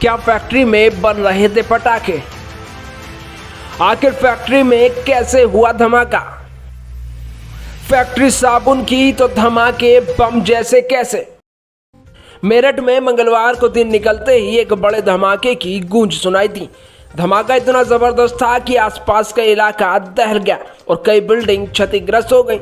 क्या फैक्ट्री में बन रहे थे पटाखे? आखिर फैक्ट्री में कैसे हुआ धमाका? फैक्ट्री साबुन की तो धमाके बम जैसे कैसे? मेरठ में मंगलवार को दिन निकलते ही एक बड़े धमाके की गूंज सुनाई दी। धमाका इतना जबरदस्त था कि आसपास का इलाका दहल गया और कई बिल्डिंग क्षतिग्रस्त हो गई।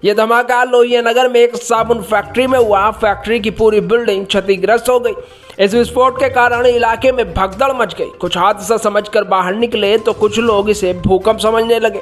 यह धमाका लोहिया नगर में एक साबुन फैक्ट्री में हुआ। फैक्ट्री की पूरी बिल्डिंग क्षतिग्रस्त हो गई। इस विस्फोट के कारण इलाके में भगदड़ मच गई। कुछ हादसा समझकर बाहर निकले तो कुछ लोग इसे भूकंप समझने लगे।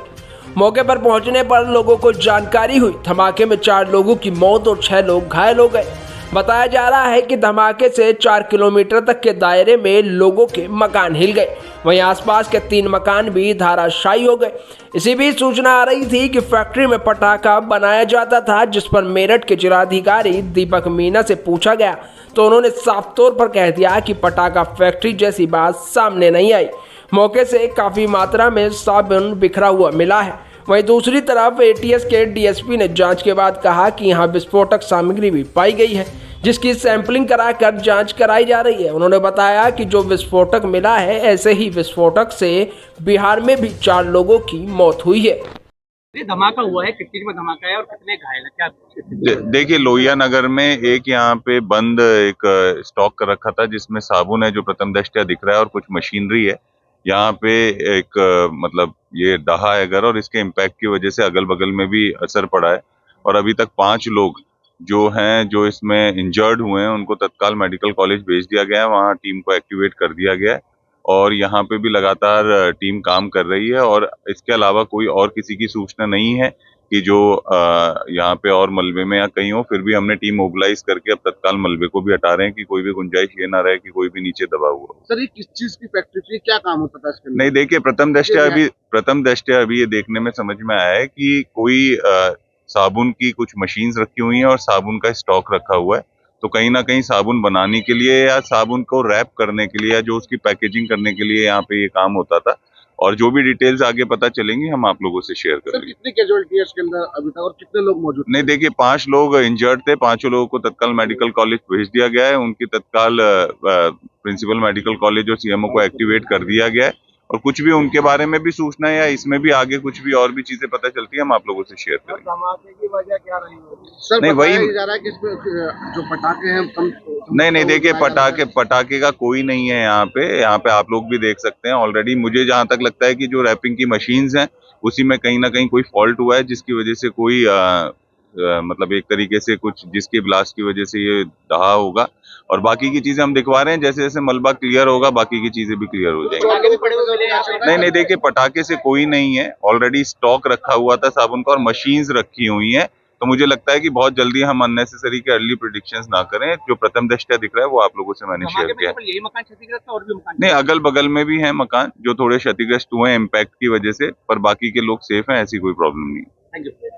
मौके पर पहुंचने पर लोगों को जानकारी हुई। धमाके में 4 लोगों की मौत और 6 लोग घायल हो गए। बताया जा रहा है कि धमाके से 4 किलोमीटर तक के दायरे में लोगों के मकान हिल गए। वहीं आसपास के 3 मकान भी धराशायी हो गए। इसी बीच सूचना आ रही थी कि फैक्ट्री में पटाखा बनाया जाता था, जिस पर मेरठ के जिलाधिकारी दीपक मीना से पूछा गया तो उन्होंने साफ तौर पर कह दिया कि पटाखा फैक्ट्री जैसी बात सामने नहीं आई। मौके से काफी मात्रा में साबुन बिखरा हुआ मिला है। वहीं दूसरी तरफ एटीएस के डीएसपी ने जांच के बाद कहा कि यहां विस्फोटक सामग्री भी पाई गई है, जिसकी सैंपलिंग कराकर जांच कराई जा रही है। उन्होंने बताया कि जो विस्फोटक मिला है, ऐसे ही विस्फोटक से बिहार में भी 4 लोगों की मौत हुई है। ये धमाका हुआ है, कितनी में धमाका है और कितने घायल है, क्या? देखिए, लोहिया नगर में एक यहाँ पे बंद एक स्टॉक कर रखा था, जिसमें साबुन है जो प्रथम दृष्टया दिख रहा है और कुछ मशीनरी है। यहाँ पे एक मतलब ये डहा है घर और इसके इम्पैक्ट की वजह से अगल बगल में भी असर पड़ा है और अभी तक 5 लोग जो इसमें इंजर्ड हुए हैं उनको तत्काल मेडिकल कॉलेज भेज दिया गया है। वहाँ टीम को एक्टिवेट कर दिया गया है और यहाँ पे भी लगातार टीम काम कर रही है और इसके अलावा कोई और किसी की सूचना नहीं है कि जो यहाँ पे और मलबे में या कहीं हो। फिर भी हमने टीम मोबिलाइज करके अब तत्काल मलबे को भी हटा रहे हैं कि कोई भी गुंजाइश ये ना रहे कि कोई भी नीचे दबा हुआ हो। सर, ये किस चीज की फैक्ट्री थी, क्या काम होता था इसके अंदर? नहीं, देखिए, प्रथम दृष्टया अभी ये देखने में समझ में आया है कि कोई साबुन की कुछ मशीन्स रखी हुई हैं और साबुन का स्टॉक रखा हुआ है। तो कहीं ना कहीं साबुन बनाने के लिए या साबुन को रैप करने के लिए या जो उसकी पैकेजिंग करने के लिए यहाँ पे ये काम होता था और जो भी डिटेल्स आगे पता चलेंगी हम आप लोगों से शेयर करेंगे। कितनी कैजुअलिटी है इसके अंदर अभी तक और कितने लोग मौजूद? नहीं, देखिए, 5 लोग इंजर्ड थे। 5 लोगों को तत्काल मेडिकल कॉलेज भेज दिया गया है। उनकी तत्काल प्रिंसिपल मेडिकल कॉलेज और सीएमओ को एक्टिवेट कर दिया गया है और कुछ भी उनके बारे में भी सूचना या इसमें भी आगे कुछ भी और भी चीजें पता चलती है हम आप लोगों से शेयर करेंगे। धमाके की वजह क्या रही होगी? सर, नहीं, वही जा रहा है कि इसमें जो पटाखे हैं नहीं, देखिए, पटाखे का कोई नहीं है यहाँ पे आप लोग भी देख सकते हैं। ऑलरेडी मुझे जहां तक लगता है कि जो रैपिंग की मशीन्स हैं उसी में कहीं ना कहीं कोई फॉल्ट हुआ है, जिसकी वजह से कोई मतलब एक तरीके से कुछ जिसके ब्लास्ट की वजह से ये दहा होगा और बाकी की चीजें हम दिखवा रहे हैं। जैसे जैसे मलबा क्लियर होगा बाकी की चीजें भी क्लियर हो जाएंगी। नहीं, देखिए, पटाखे से कोई नहीं है। ऑलरेडी स्टॉक रखा हुआ था साबुन का और मशीन्स रखी हुई हैं। तो मुझे लगता है कि बहुत जल्दी हम अननेसेसरी के अर्ली प्रेडिक्शंस ना करें। जो प्रथम दृष्टया दिख रहा है वो आप लोगों से मैंने शेयर किया। यही मकान क्षतिग्रस्त और भी मकान? नहीं, अगल बगल में भी हैं मकान जो थोड़े क्षतिग्रस्त हुए हैं इम्पैक्ट की वजह से, पर बाकी के लोग सेफ हैं, ऐसी कोई प्रॉब्लम नहीं है। Thank you.